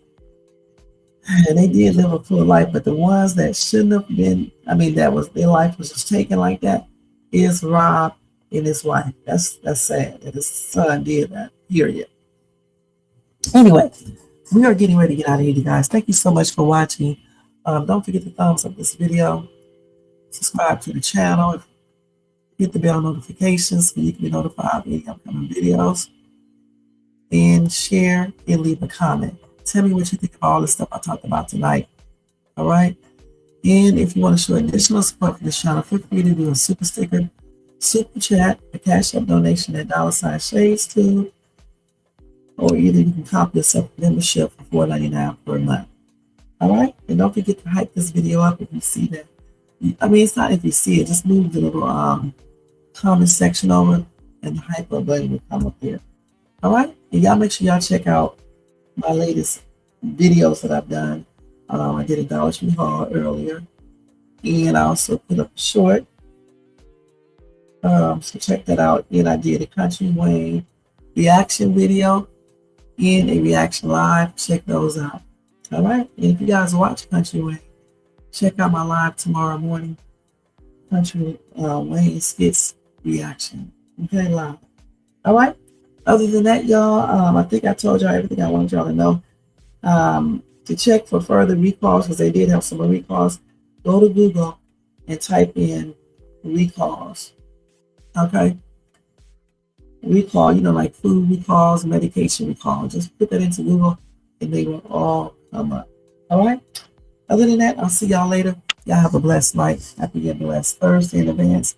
And they did live a full life, but the ones that shouldn't have been, that was their life was just taken like that, is Rob and his wife. That's sad that his son did that, period. Anyway, we are getting ready to get out of here, you guys. Thank you so much for watching. Don't forget to thumbs up this video, subscribe to the channel, hit the bell notifications so you can be notified of any upcoming videos, and share and leave a comment. Tell me what you think of all the stuff I talked about tonight. All right. And if you want to show additional support for this channel, feel free to do a super sticker, super chat, a cash up donation at $Shades2, or either you can copy yourself a membership for $4.99 per month. All right. And don't forget to hype this video up if you see that. It's not if you see it, just move the little comment section over and the hype up button will come up here. All right. And y'all make sure y'all check out my latest videos that I've done. I did a Dollar Tree haul earlier, and I also put up a short. So check that out. And I did a Country Wayne reaction video and a reaction live. Check those out. All right. And if you guys watch Country Wayne, check out my live tomorrow morning. Country Wayne skits reaction. Okay, live. All right. Other than that, y'all, I think I told y'all everything I wanted y'all to know. To check for further recalls, because they did have some recalls, go to Google and type in recalls. Okay? Recall, like food recalls, medication recalls. Just put that into Google and they will all come up. All right? Other than that, I'll see y'all later. Y'all have a blessed night. Happy and blessed Thursday in advance.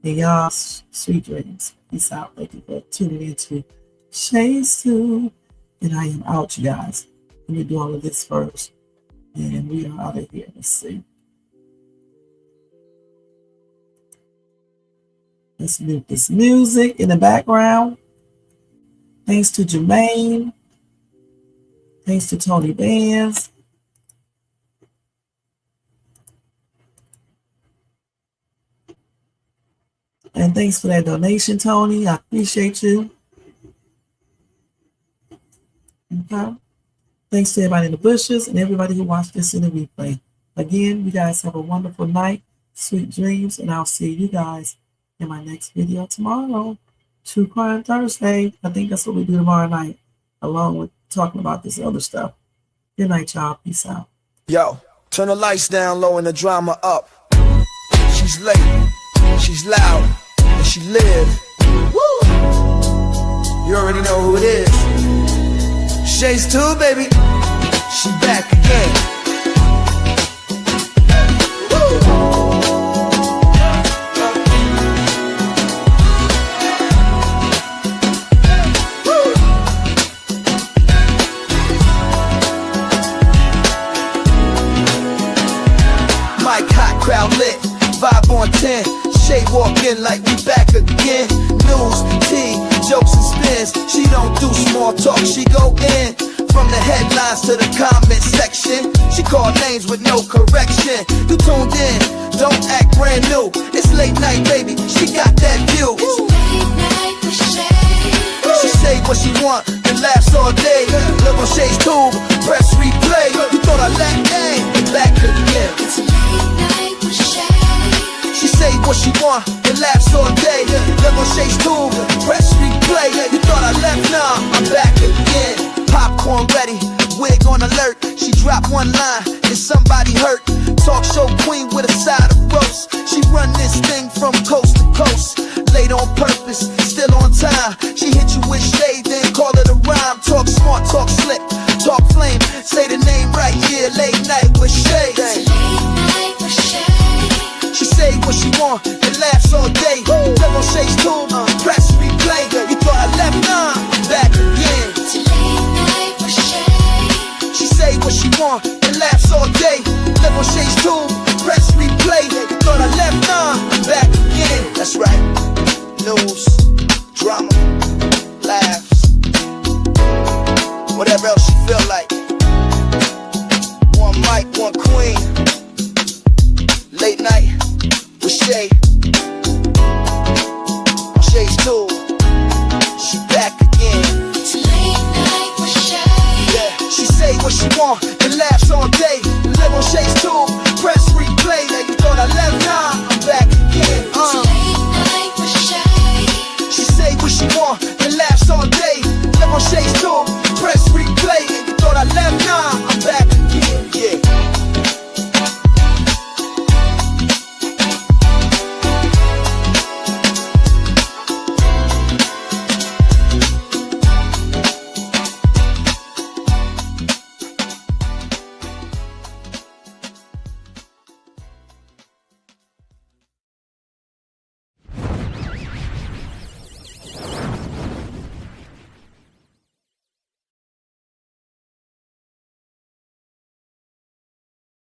And y'all, sweet dreams. Peace out. Thank you for tuning in to Shades2. And I am out, you guys. Let me do all of this first. And we are out of here. Let's see. Let's mute this music in the background. Thanks to Jermaine. Thanks to Tony Bands. And thanks for that donation, Tony. I appreciate you. Okay. Thanks to everybody in the bushes and everybody who watched this in the replay. Again, you guys have a wonderful night, sweet dreams, and I'll see you guys in my next video tomorrow. True Crime Thursday. I think that's what we do tomorrow night, along with talking about this other stuff. Good night, y'all. Peace out. Yo, turn the lights down low and the drama up. She's late, she's loud, and she live. Woo! You already know who it is. Shades 2, baby. She back again. Mic hot, crowd lit, vibe on 10. Shay walk in like we back again. News, tea, jokes and spins. She don't do small talk, she go in. From the headlines to the comment section, she call names with no correction. You tuned in, don't act brand new. It's late night, baby, she got that view. Late night with Shay. She say what she want and laughs all day. Live on Shay's tube, press replay. You thought I laughed, hey, back again. It's late night with Shay. She say what she want and laughs all day. Live on Shay's tube, press replay. You thought I left, nah, I'm back again. Popcorn ready, wig on alert. She dropped one line and somebody hurt. Talk show queen with a side of roast. She run this thing from coast to coast. Late on purpose, still on time. She hit you with shade, then call it a rhyme. Talk smart, talk slick, talk flame. Say the name right, yeah, late night with Shay. Late night with Shay. She say what she want and laughs all day. Live on Shay's tube, press replay. You thought I left, nah, I'm back again. It's late night with Shay. She say what she want and laughs all day. Live on Shay's tube, press replay. You thought I left, nah, I'm back again. That's right. News, drama, laughs, whatever else you feel like. One mic, one queen. Late night with Shay.